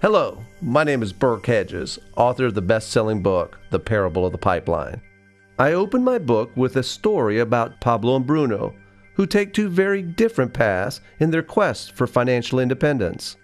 Hello, my name is Burke Hedges, author of the best-selling book, The Parable of the Pipeline. I open my book with a story about Pablo and Bruno, who take two very different paths in their quest for financial independence.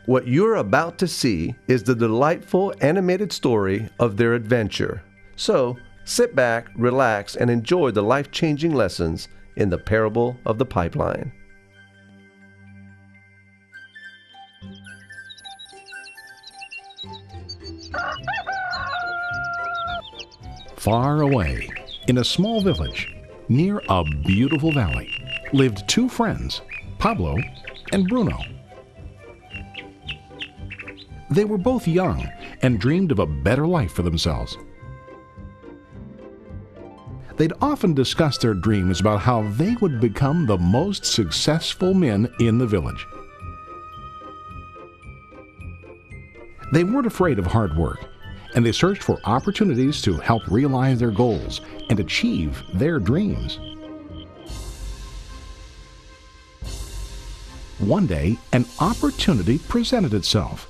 What you're about to see is the delightful animated story of their adventure. So, sit back, relax, and enjoy the life-changing lessons in The Parable of the Pipeline. Far away, in a small village, near a beautiful valley, lived two friends, Pablo and Bruno. They were both young and dreamed of a better life for themselves. They'd often discuss their dreams about how they would become the most successful men in the village. They weren't afraid of hard work, and they searched for opportunities to help realize their goals and achieve their dreams. One day, an opportunity presented itself.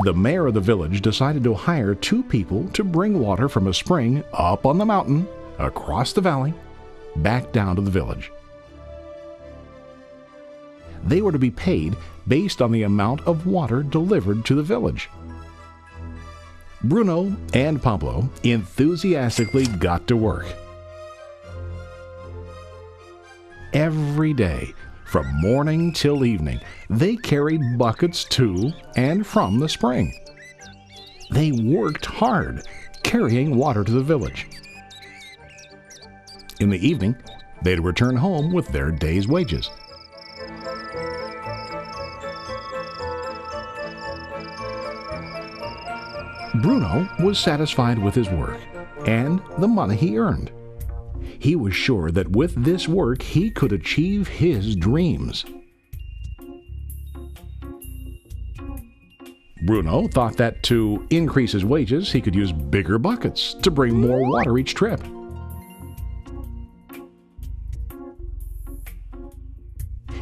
The mayor of the village decided to hire two people to bring water from a spring up on the mountain, across the valley, back down to the village. They were to be paid based on the amount of water delivered to the village. Bruno and Pablo enthusiastically got to work. Every day, from morning till evening, they carried buckets to and from the spring. They worked hard, carrying water to the village. In the evening, they'd return home with their day's wages. Bruno was satisfied with his work and the money he earned. He was sure that with this work he could achieve his dreams. Bruno thought that to increase his wages he could use bigger buckets to bring more water each trip.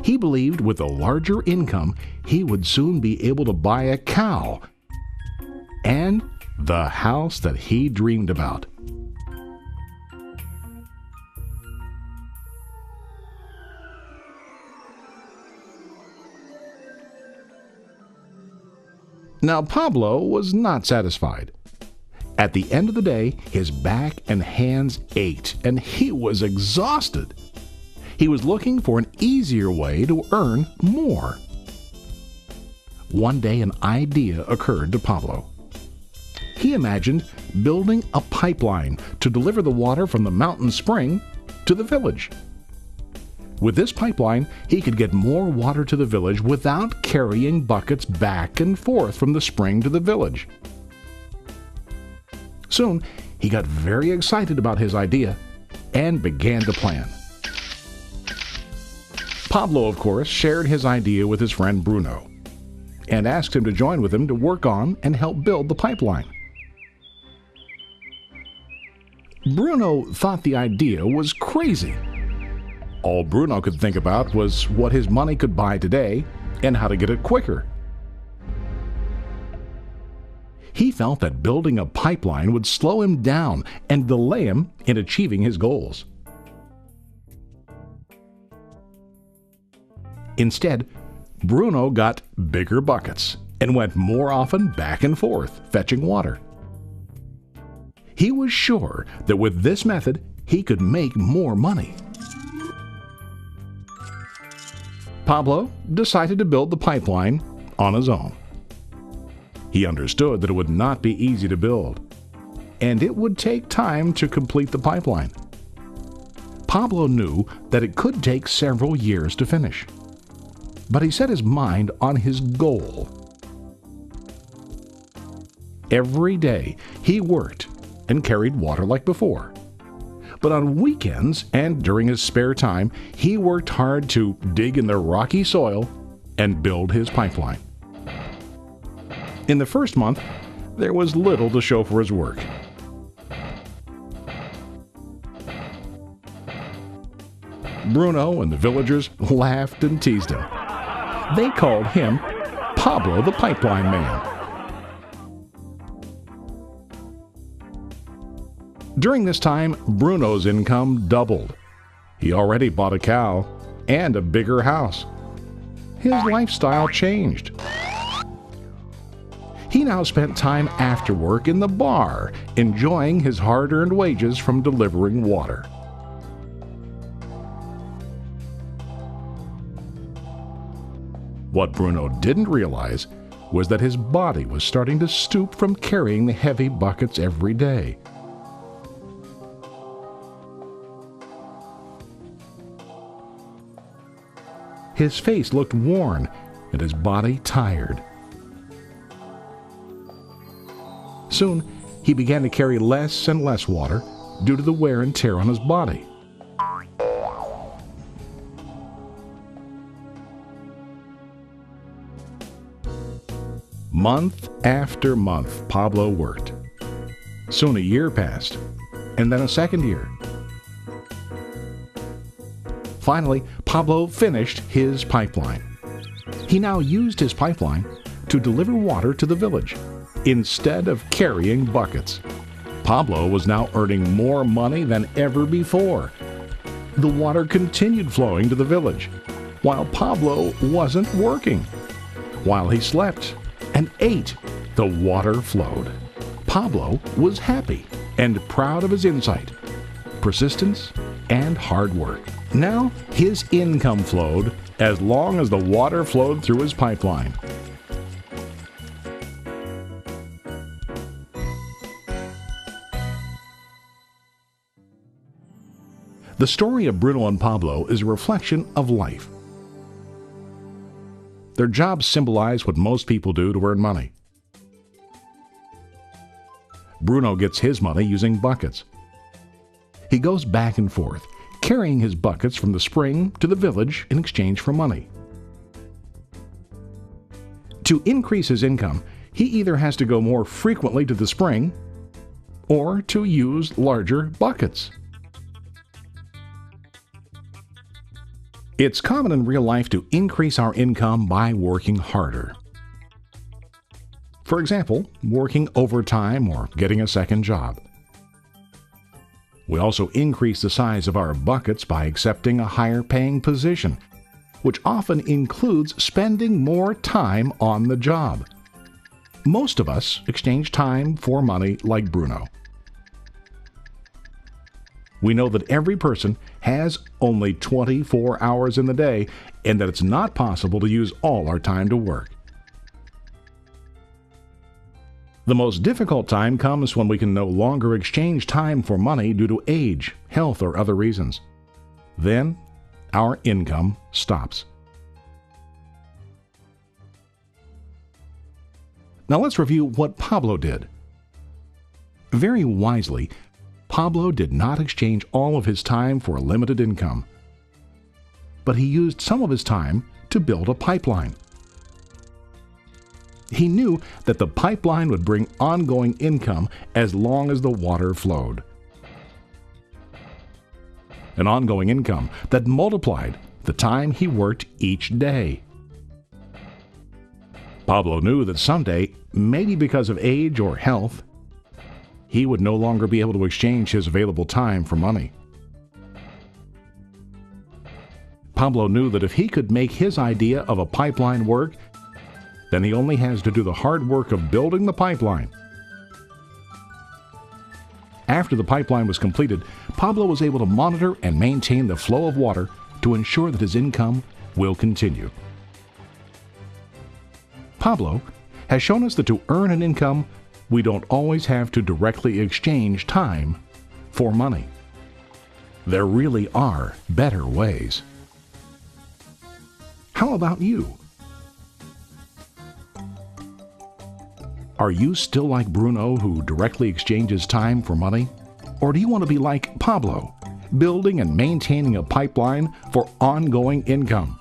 He believed with a larger income he would soon be able to buy a cow and the house that he dreamed about. Now Pablo was not satisfied. At the end of the day, his back and hands ached and he was exhausted. He was looking for an easier way to earn more. One day an idea occurred to Pablo. He imagined building a pipeline to deliver the water from the mountain spring to the village. With this pipeline, he could get more water to the village without carrying buckets back and forth from the spring to the village. Soon, he got very excited about his idea and began to plan. Pablo, of course, shared his idea with his friend Bruno and asked him to join with him to work on and help build the pipeline. Bruno thought the idea was crazy. All Bruno could think about was what his money could buy today and how to get it quicker. He felt that building a pipeline would slow him down and delay him in achieving his goals. Instead, Bruno got bigger buckets and went more often back and forth fetching water. He was sure that with this method, he could make more money. Pablo decided to build the pipeline on his own. He understood that it would not be easy to build, and it would take time to complete the pipeline. Pablo knew that it could take several years to finish, but he set his mind on his goal. Every day he worked and carried water like before. But on weekends and during his spare time, he worked hard to dig in the rocky soil and build his pipeline. In the first month, there was little to show for his work. Bruno and the villagers laughed and teased him. They called him Pablo the Pipeline Man. During this time, Bruno's income doubled. He already bought a cow and a bigger house. His lifestyle changed. He now spent time after work in the bar, enjoying his hard-earned wages from delivering water. What Bruno didn't realize was that his body was starting to stoop from carrying the heavy buckets every day. His face looked worn and his body tired. Soon, he began to carry less and less water due to the wear and tear on his body. Month after month, Pablo worked. Soon a year passed, and then a second year. Finally, Pablo finished his pipeline. He now used his pipeline to deliver water to the village instead of carrying buckets. Pablo was now earning more money than ever before. The water continued flowing to the village, while Pablo wasn't working. While he slept and ate, the water flowed. Pablo was happy and proud of his insight, persistence, and hard work. Now his income flowed as long as the water flowed through his pipeline. The story of Bruno and Pablo is a reflection of life. Their jobs symbolize what most people do to earn money. Bruno gets his money using buckets. He goes back and forth, carrying his buckets from the spring to the village in exchange for money. To increase his income, he either has to go more frequently to the spring or to use larger buckets. It's common in real life to increase our income by working harder. For example, working overtime or getting a second job. We also increase the size of our buckets by accepting a higher paying position, which often includes spending more time on the job. Most of us exchange time for money like Bruno. We know that every person has only 24 hours in the day and that it's not possible to use all our time to work. The most difficult time comes when we can no longer exchange time for money due to age, health, or other reasons. Then, our income stops. Now let's review what Pablo did. Very wisely, Pablo did not exchange all of his time for a limited income, but he used some of his time to build a pipeline. He knew that the pipeline would bring ongoing income as long as the water flowed. An ongoing income that multiplied the time he worked each day. Pablo knew that someday, maybe because of age or health, he would no longer be able to exchange his available time for money. Pablo knew that if he could make his idea of a pipeline work, then he only has to do the hard work of building the pipeline. After the pipeline was completed, Pablo was able to monitor and maintain the flow of water to ensure that his income will continue. Pablo has shown us that to earn an income, we don't always have to directly exchange time for money. There really are better ways. How about you? Are you still like Bruno, who directly exchanges time for money? Or do you want to be like Pablo, building and maintaining a pipeline for ongoing income?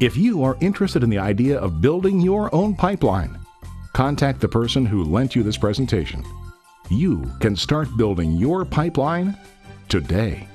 If you are interested in the idea of building your own pipeline, contact the person who lent you this presentation. You can start building your pipeline today.